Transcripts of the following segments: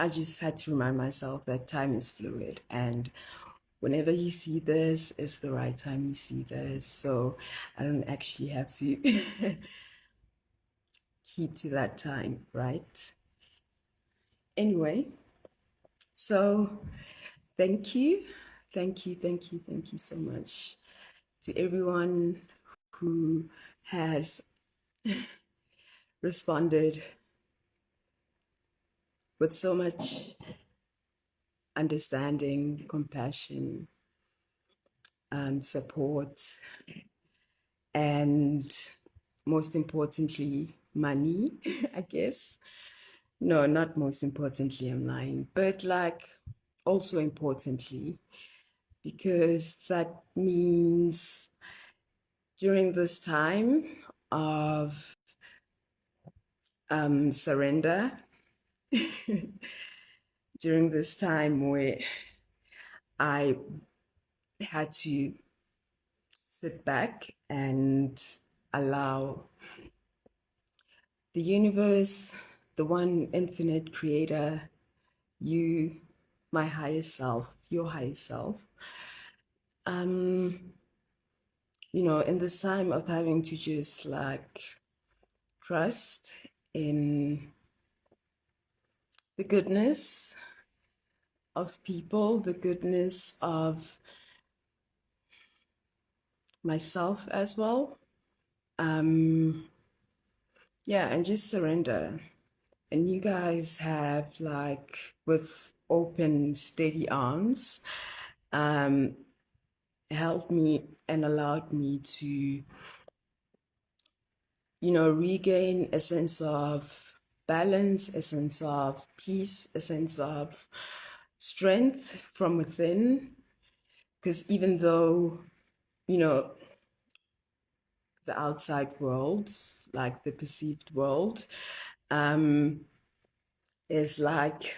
I just had to remind myself that time is fluid, and whenever you see this, it's the right time you see this. So I don't actually have to keep to that time, right? Anyway, so thank you, thank you so much to everyone who has responded with so much understanding, compassion, support, and most importantly, money, I guess. No, not most importantly, I'm lying, but like also importantly, because that means during this time of surrender, during this time where I had to sit back and allow the universe, the one infinite creator, you, my higher self, your higher self, in this time of having to just like trust in the goodness of people, the goodness of myself as well. Yeah, and just surrender. And you guys have like with open, steady arms, helped me and allowed me to, regain a sense of balance, a sense of peace, a sense of strength from within. Because even though, you know, the outside world, like the perceived world, is like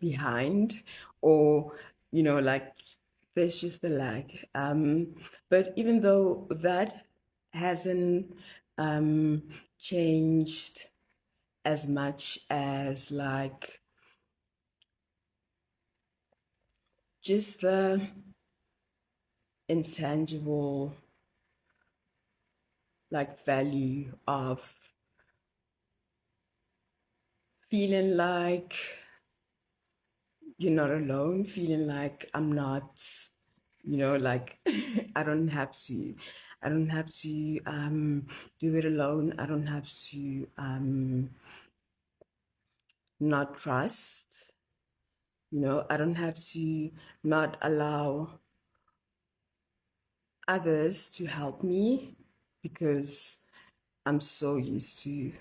behind, or, like there's just a lag. But even though that hasn't changed as much as like just the intangible like value of feeling like you're not alone, feeling like I'm not, like I don't have to do it alone. I don't have to not trust, I don't have to not allow others to help me because I'm so used to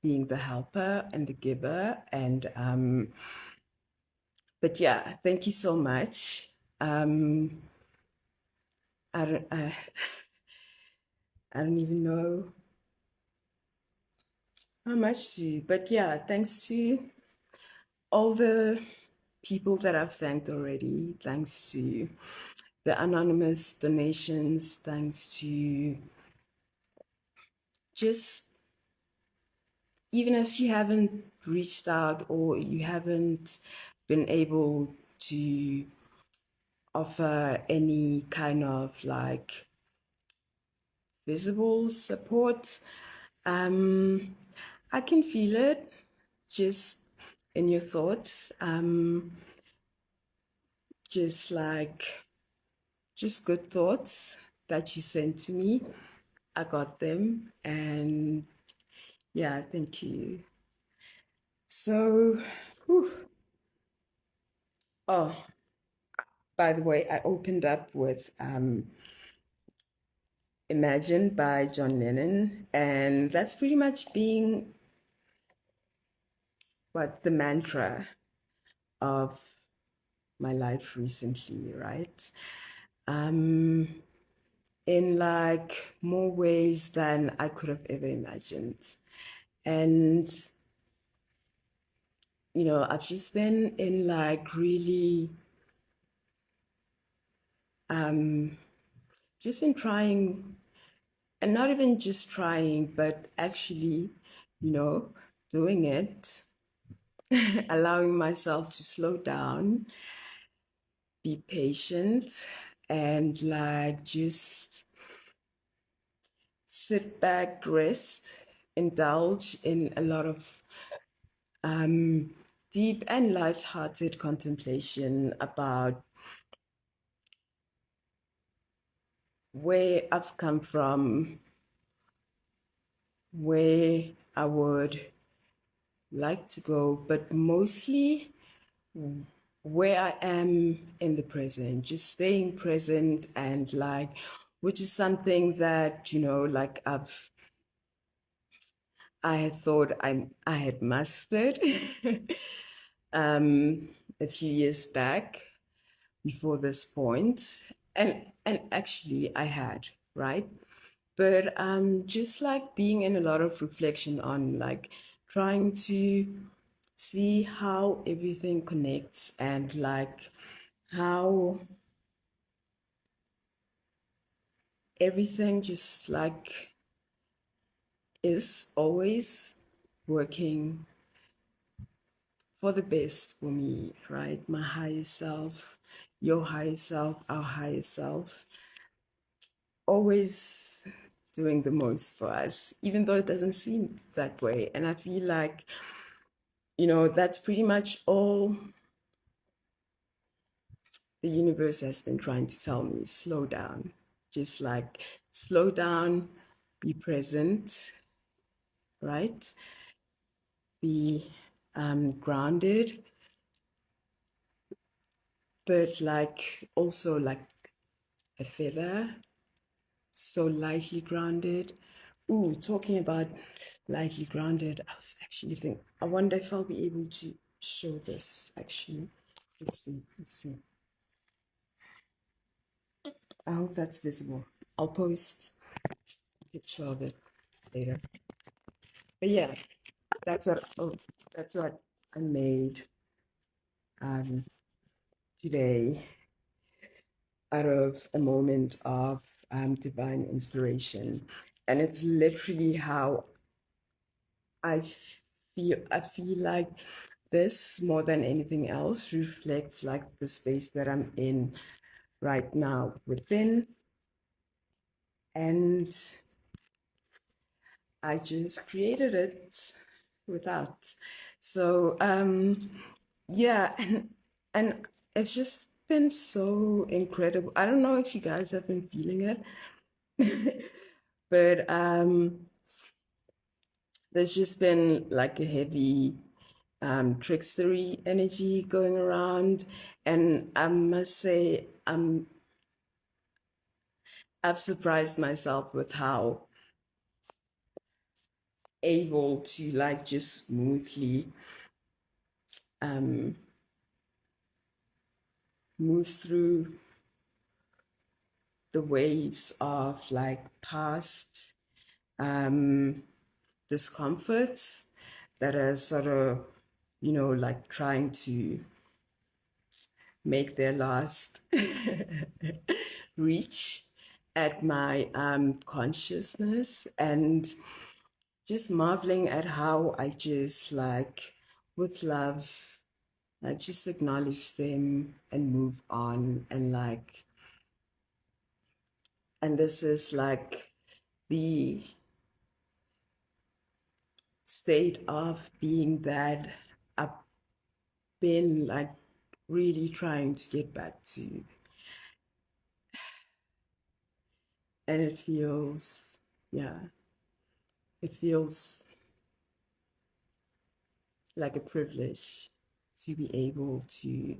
being the helper and the giver. And but yeah, thank you so much. I don't I don't even know how much to, but yeah, thanks to all the people that I've thanked already. Thanks to the anonymous donations. Thanks to just, even if you haven't reached out or you haven't been able to offer any kind of like visible support, I can feel it just in your thoughts. Just like, just good thoughts that you sent to me. I got them, and yeah, thank you. So, whew. Oh, by the way, I opened up with Imagine by John Lennon, and that's pretty much being what the mantra of my life recently, right? In like more ways than I could have ever imagined. And, I've just been in like really, just been trying, and not even just trying, but actually, doing it allowing myself to slow down, be patient, and like just sit back, rest, indulge in a lot of deep and light-hearted contemplation about where I've come from, where I would like to go, but mostly where I am in the present, just staying present and like, which is something that, like I had thought I had mastered a few years back before this point. And actually I had, right? But just like being in a lot of reflection on like trying to see how everything connects and like how everything just like is always working for the best for me, right? My higher self, your higher self, our higher self, always doing the most for us, even though it doesn't seem that way. And I feel like, that's pretty much all the universe has been trying to tell me. Slow down, just like slow down, be present, right? Be grounded, but like also like a feather, so lightly grounded. Ooh, talking about lightly grounded, I was actually thinking, I wonder if I'll be able to show this actually. Let's see, let's see. I hope that's visible. I'll post a picture of it later. But yeah, that's what I made um, today out of a moment of divine inspiration. And it's literally how I feel like this more than anything else reflects like the space that I'm in right now within. And I just created it without. So yeah, and it's just been so incredible. I don't know if you guys have been feeling it, but there's just been like a heavy trickstery energy going around, and I must say I've surprised myself with how able to like just smoothly move through the waves of like past discomforts that are sort of, like trying to make their last reach at my consciousness, and just marveling at how I just like with love, like just acknowledge them and move on, and like, and this is like the state of being that I've been like really trying to get back to. And it feels, yeah, it feels like a privilege to be able to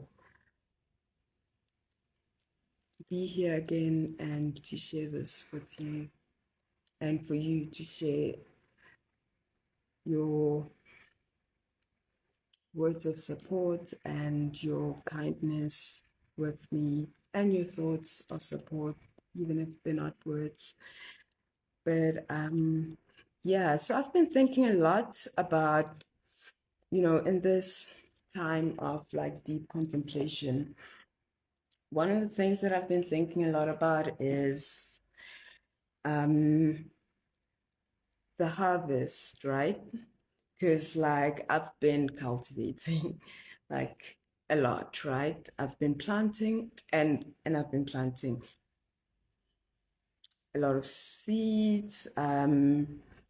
be here again and to share this with you, and for you to share your words of support and your kindness with me, and your thoughts of support, even if they're not words. But yeah, so I've been thinking a lot about, in this time of like deep contemplation, one of the things that I've been thinking a lot about is the harvest, right? because like I've been cultivating like a lot, right? I've been planting and I've been planting a lot of seeds,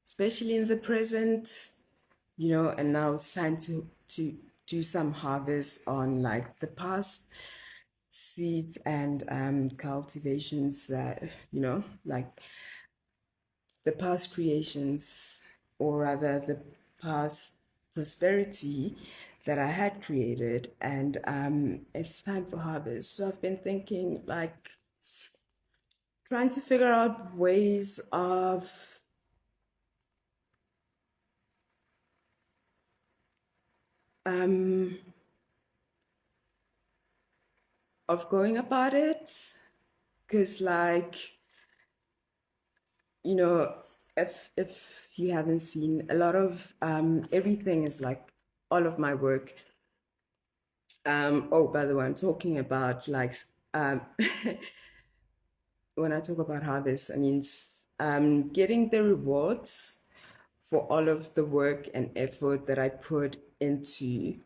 especially in the present, and now it's time to do some harvest on like the past seeds and cultivations that, like the past creations, or rather the past prosperity that I had created, and it's time for harvest. So I've been thinking, like, trying to figure out ways um, of going about it, because like, you know, if you haven't seen, a lot of everything is like all of my work. Oh, by the way, I'm talking about like when I talk about harvest, I mean getting the rewards for all of the work and effort that I put into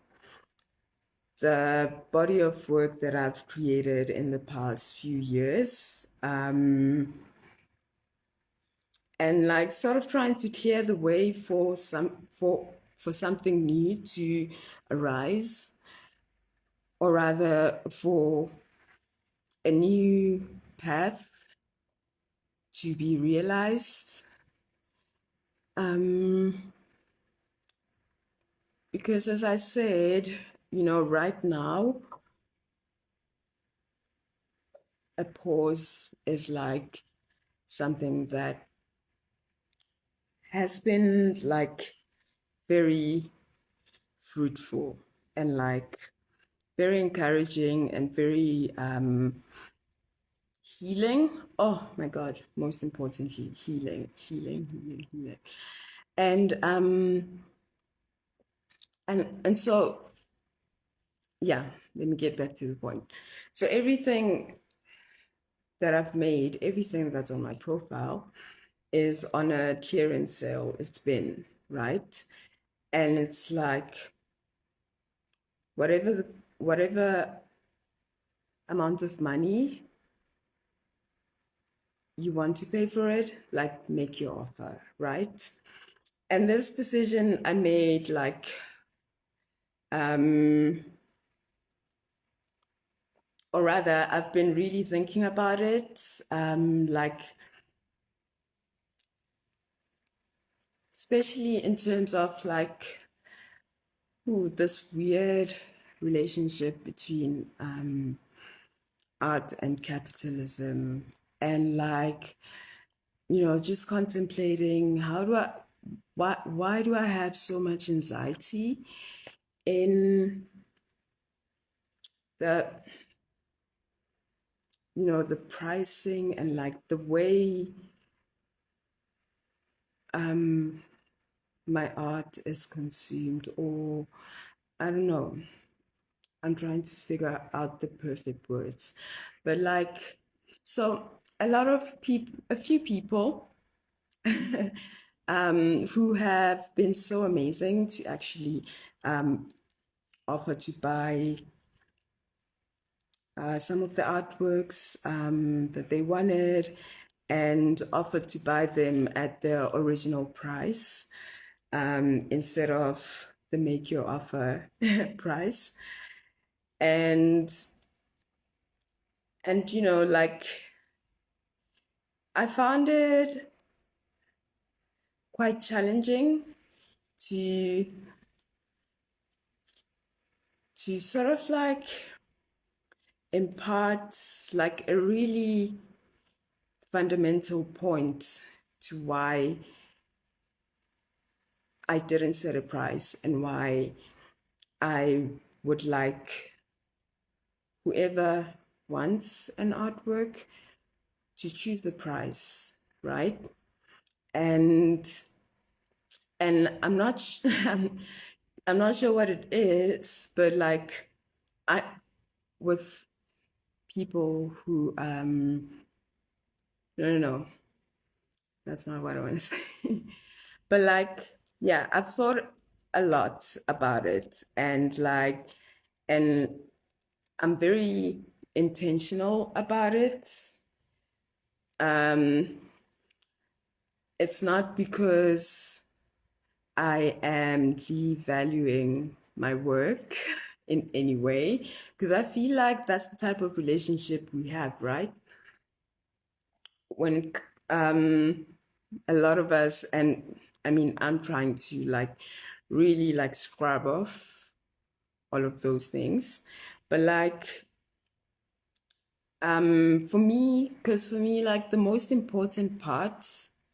the body of work that I've created in the past few years. And like sort of trying to clear the way for something new to arise, or rather for a new path to be realized. Because as I said, right now, a pause is like something that has been like very fruitful and like very encouraging and very healing. Oh my God, most importantly, healing. And so yeah, let me get back to the point. So everything that I've made, everything that's on my profile is on a clearance sale. It's been, right? And it's like whatever amount of money you want to pay for it, like make your offer, right? And this decision I made like or rather I've been really thinking about it, like especially in terms of like this weird relationship between art and capitalism, and like, just contemplating why do I have so much anxiety in the the pricing and like the way my art is consumed, or I don't know, I'm trying to figure out the perfect words, but like, so a few people who have been so amazing to actually offer to buy some of the artworks that they wanted, and offered to buy them at their original price instead of the make your offer price. And like, I found it quite challenging to sort of like impart like a really fundamental point to why I didn't set a price, and why I would like whoever wants an artwork to choose the price, right? And I'm not I'm not sure what it is, but like, I with people who no, that's not what I want to say. But like, yeah, I've thought a lot about it, and like, and I'm very intentional about it. Um, it's not because I am devaluing my work in any way, because I feel like that's the type of relationship we have, right? When a lot of us, and I mean, I'm trying to like really like scrub off all of those things, but like for me, like the most important part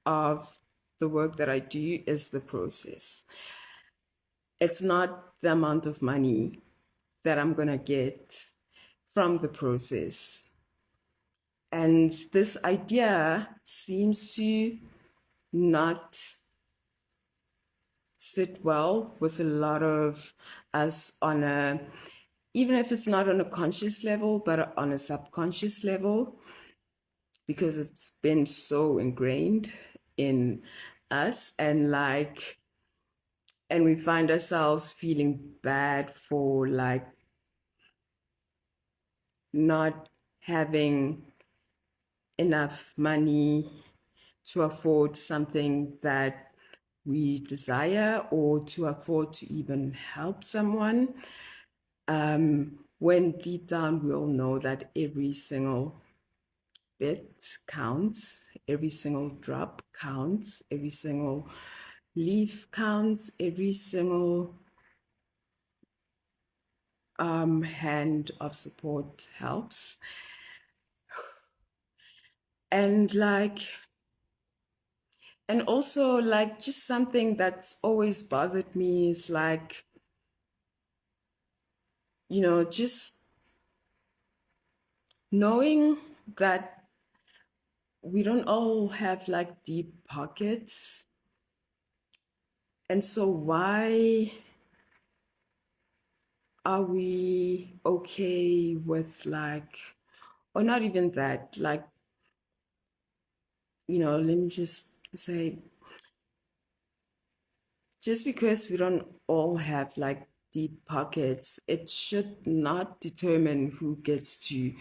of the work that I do is the process. It's not the amount of money that I'm gonna get from the process. And this idea seems to not sit well with a lot of us on a, even if it's not on a conscious level, but on a subconscious level, because it's been so ingrained in us, and like, and we find ourselves feeling bad for like not having enough money to afford something that we desire, or to afford to even help someone, when deep down we all know that every single bit counts, every single drop counts, every single leaf counts, every single hand of support helps. And like, and also like, just something that's always bothered me is like, just knowing that we don't all have like deep pockets. And so why are we okay with like, or not even that, like, let me just say, just because we don't all have like deep pockets, it should not determine who gets to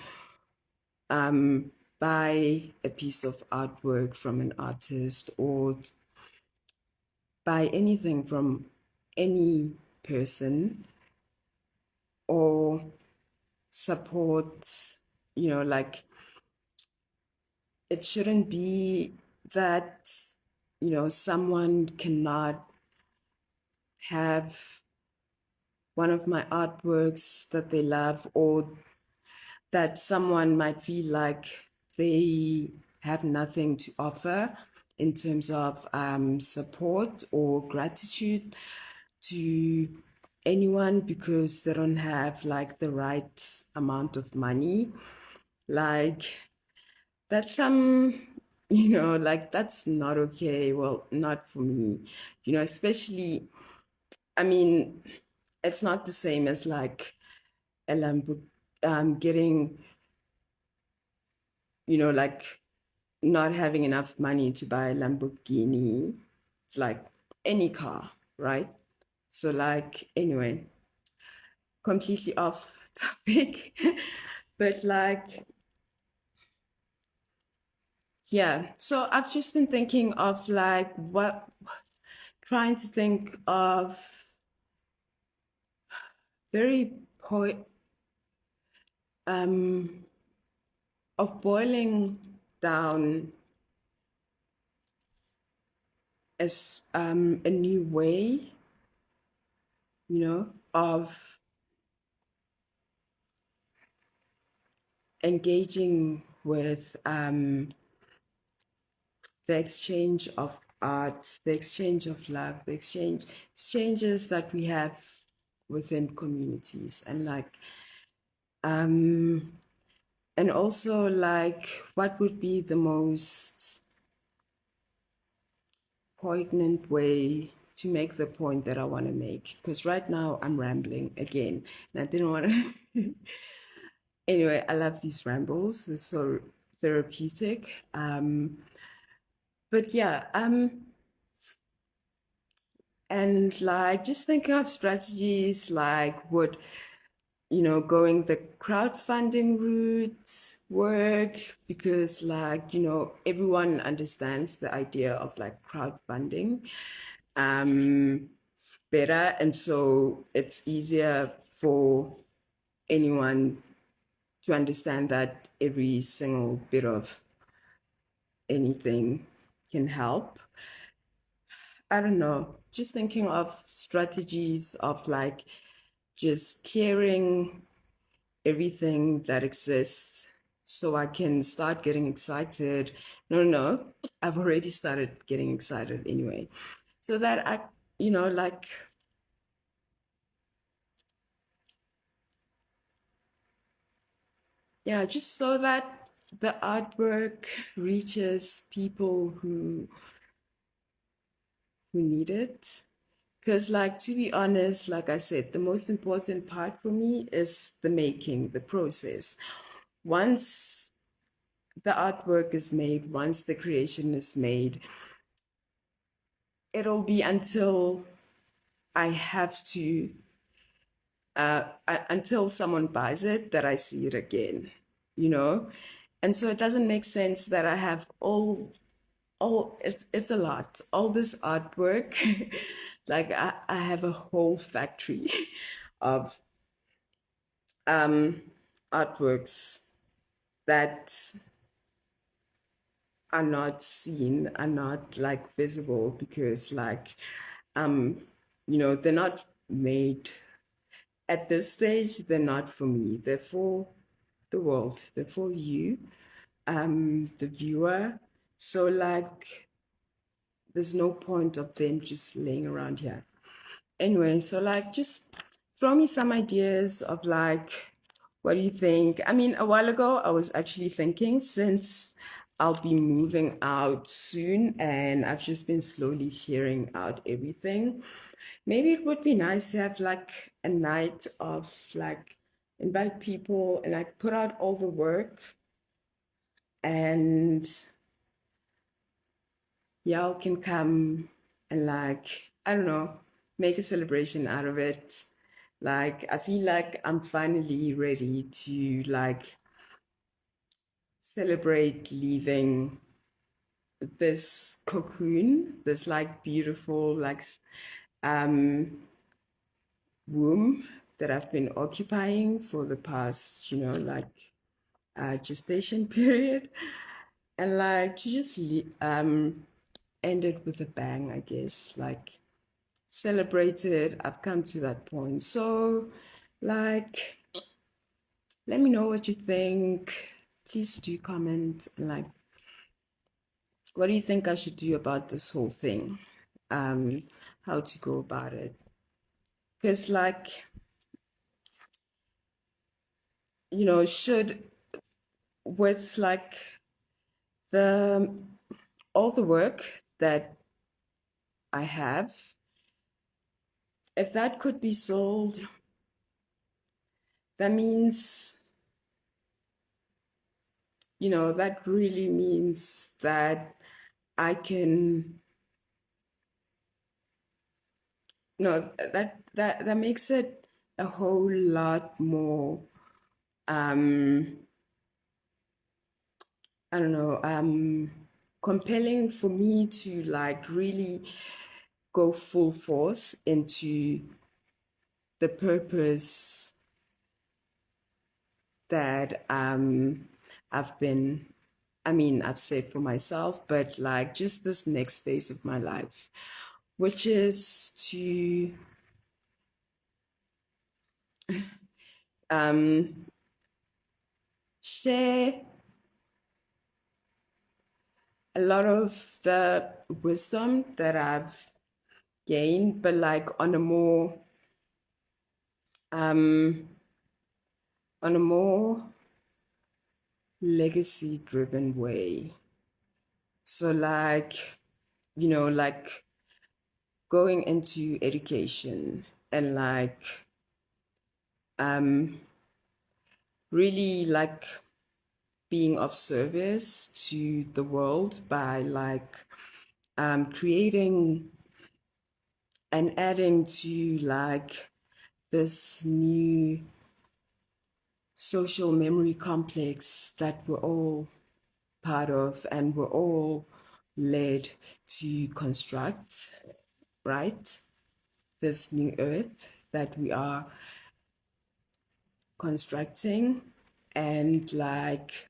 buy a piece of artwork from an artist, or buy anything from any person, or support, like, it shouldn't be that, someone cannot have one of my artworks that they love, or that someone might feel like they have nothing to offer in terms of support or gratitude to anyone, because they don't have like the right amount of money. Like, that's like, that's not okay. Well, not for me, especially, I mean, it's not the same as like a Lambo, getting, like, not having enough money to buy a Lamborghini. It's like any car, right? So like, anyway, completely off topic, but like, yeah. So I've just been thinking of like trying to think of very um, of boiling down as a new way, of engaging with the exchange of art, the exchange of love, the exchanges that we have within communities, and like, and also like, what would be the most poignant way to make the point that I want to make? Because right now I'm rambling again, and I didn't want to. Anyway, I love these rambles. They're so therapeutic. But yeah, And like just thinking of strategies like would, going the crowdfunding route work, because like, everyone understands the idea of like crowdfunding better. And so it's easier for anyone to understand that every single bit of anything can help. I don't know, just thinking of strategies of like just clearing everything that exists so I can start getting excited. No, I've already started getting excited anyway. So that I, like, yeah, just so that the artwork reaches people who need it. Because, like, to be honest, like I said, the most important part for me is the making, the process. Once the artwork is made, once the creation is made, it'll be until I have to, until someone buys it that I see it again, you know? And so it doesn't make sense that I have it's a lot, all this artwork. Like I have a whole factory of artworks that are not seen, are not like visible because like they're not made at this stage, they're not for me, they're for the world, they're for you, the viewer. So like there's no point of them just laying around here. Anyway, so like just throw me some ideas of like, what do you think? I mean, a while ago, I was actually thinking, since I'll be moving out soon and I've just been slowly clearing out everything, maybe it would be nice to have like a night of like invite people and like put out all the work, and y'all can come and like, I don't know, make a celebration out of it. Like, I feel like I'm finally ready to like celebrate leaving this cocoon, this like beautiful like um womb that I've been occupying for the past, like gestation period, and like to just end it with a bang, I guess. Like celebrated, I've come to that point. So like let me know what you think. Please do comment. Like, what do you think I should do about this whole thing? How to go about it? Because like, should, with like the all the work that I have, if that could be sold, that means, that really means that I can, that makes it a whole lot more, I don't know, compelling for me to like really go full force into the purpose that I've been, I've said for myself, but like just this next phase of my life, which is to share a lot of the wisdom that I've gained, but like um, on a more legacy driven way. So like, like going into education and like really like being of service to the world by like creating and adding to like this new social memory complex that we're all part of and we're all led to construct, right? This new earth that we are constructing. And like,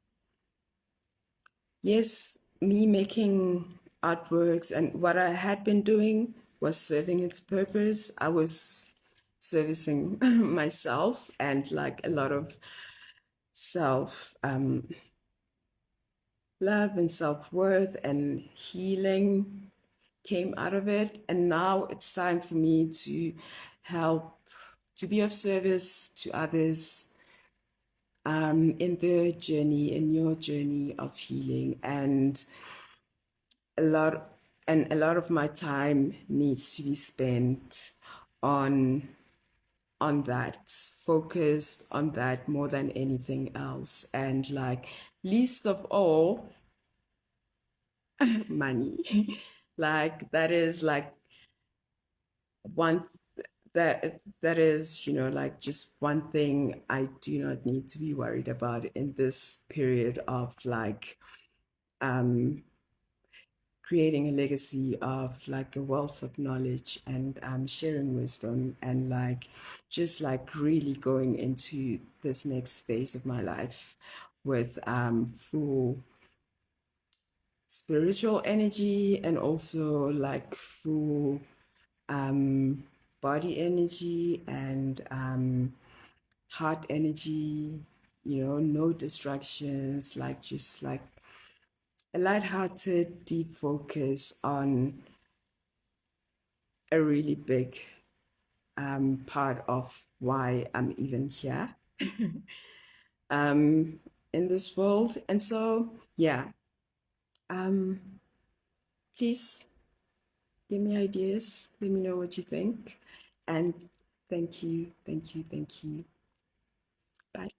yes, me making artworks and what I had been doing was serving its purpose. I was servicing myself and like a lot of self love and self-worth and healing came out of it. And now it's time for me to help, to be of service to others in their journey, in your journey of healing. And a lot a lot of my time needs to be spent on that, focused on that more than anything else. And like least of all, money. Like that is like one that is, you know, like just one thing I do not need to be worried about in this period of like creating a legacy of like a wealth of knowledge and sharing wisdom and like just like really going into this next phase of my life with full spiritual energy and also like full body energy and heart energy, you know, no distractions, like just like a lighthearted, deep focus on a really big part of why I'm even here in this world. And so, yeah, um, please give me ideas. Let me know what you think. And thank you, thank you, thank you. Bye.